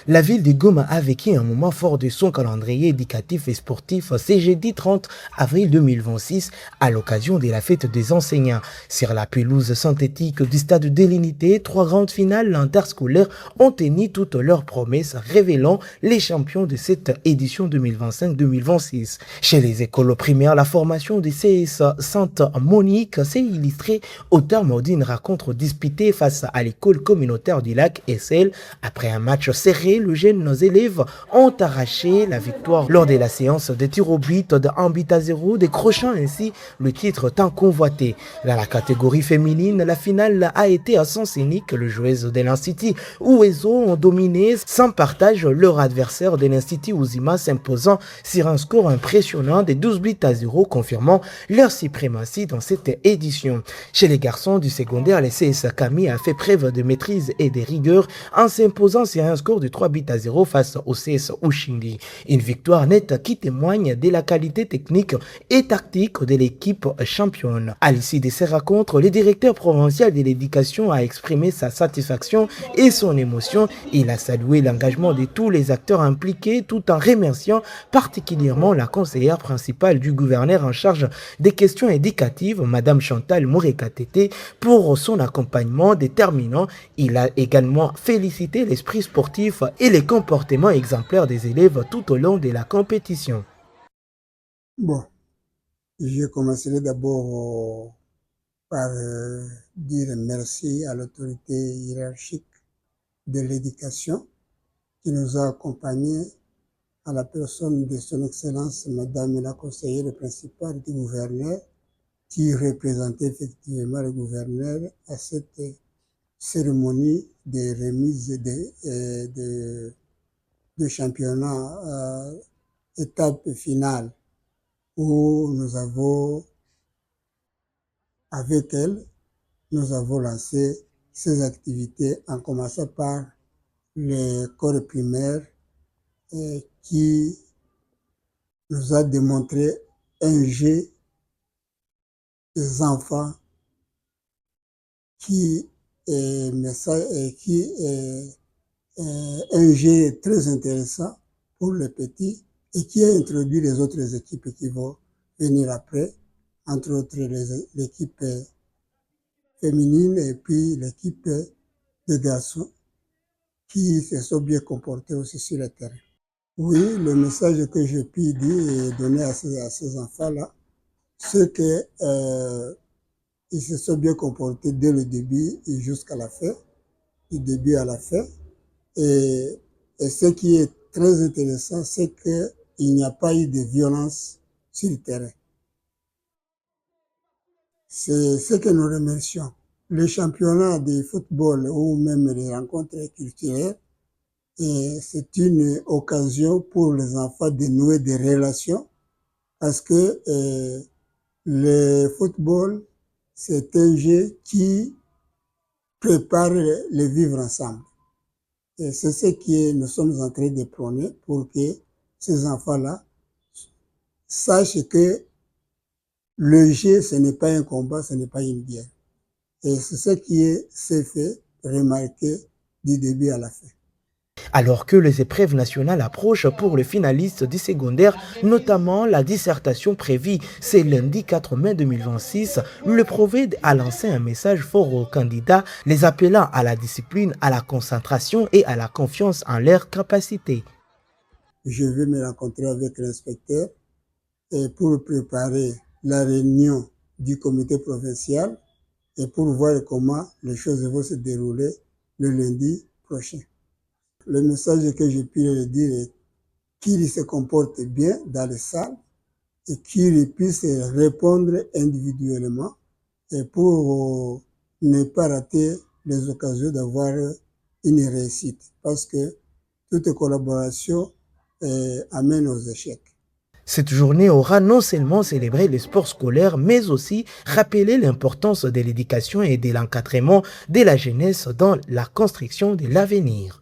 La ville de Goma a vécu un moment fort de son calendrier éducatif et sportif ce jeudi 30 avril 2026 à l'occasion de la fête des enseignants. Sur la pelouse synthétique du stade de l'Unité, 3 grandes finales interscolaires ont tenu toutes leurs promesses, révélant les champions de cette édition 2025-2026. Chez les écoles primaires, la formation du CS Sainte-Monique s'est illustrée au terme d'une rencontre disputée face à l'école communautaire du lac SL. Après un match serré, les jeunes élèves ont arraché la victoire lors de la séance de tir au but de 1 but à 0, décrochant ainsi le titre tant convoité. Dans la catégorie féminine, la finale a été à sens unique. Les joueuses de l'Institut Ouezo ont dominé sans partage leur adversaire de l'Institut Ouzima, s'imposant sur un score impressionnant de 12 buts à 0, confirmant leur suprématie dans cette édition. Chez les garçons du secondaire, le CS Kami a fait preuve de maîtrise et de rigueur en s'imposant sur un score de 3 buts à 0 face au CS Ushindi. Une victoire nette qui témoigne de la qualité technique et tactique de l'équipe championne. À l'issue de ces rencontres, le directeur provincial de l'éducation a exprimé sa satisfaction et son émotion. Il a salué l'engagement de tous les acteurs impliqués tout en remerciant particulièrement la conseillère principale du gouverneur en charge des questions éducatives, Madame Chantal Mourekatete, pour son accompagnement déterminant. Il a également félicité l'esprit sportif et les comportements exemplaires des élèves tout au long de la compétition. Bon, je commencerai d'abord par dire merci à l'autorité hiérarchique de l'éducation qui nous a accompagnés, à la personne de son Excellence Madame la conseillère principale du gouverneur, qui représentait effectivement le gouverneur à cette cérémonie de remise de championnat étape finale, où nous avons, avec elle, nous avons lancé ces activités en commençant par l'école primaire qui nous a démontré un jeu des enfants qui est un jeu très intéressant pour les petits et qui a introduit les autres équipes qui vont venir après, entre autres l'équipe féminine et puis l'équipe de garçons qui se sont bien comportés aussi sur le terrain. Oui, le message que je puis dire et donner à ces enfants-là, c'est que ils se sont bien comportés dès le début et jusqu'à la fin, du début à la fin. Et ce qui est très intéressant, c'est qu'il n'y a pas eu de violence sur le terrain. C'est ce que nous remercions. Le championnat de football ou même les rencontres culturelles, c'est une occasion pour les enfants de nouer des relations parce que le football, c'est un jeu qui prépare le vivre ensemble. Et c'est ce que nous sommes en train de prôner pour que ces enfants-là sachent que le jeu, ce n'est pas un combat, ce n'est pas une guerre. Et c'est ce qui s'est fait remarquer du début à la fin. Alors que les épreuves nationales approchent pour les finalistes du secondaire, notamment la dissertation prévue ce lundi 4 mai 2026, le Proved a lancé un message fort aux candidats, les appelant à la discipline, à la concentration et à la confiance en leurs capacités. Je vais me rencontrer avec l'inspecteur pour préparer la réunion du comité provincial et pour voir comment les choses vont se dérouler le lundi prochain. Le message que je puis leur dire est qu'ils se comportent bien dans les salles et qu'ils puissent répondre individuellement et pour ne pas rater les occasions d'avoir une réussite. Parce que toute collaboration amène aux échecs. Cette journée aura non seulement célébré les sports scolaires, mais aussi rappelé l'importance de l'éducation et de l'encadrement de la jeunesse dans la construction de l'avenir.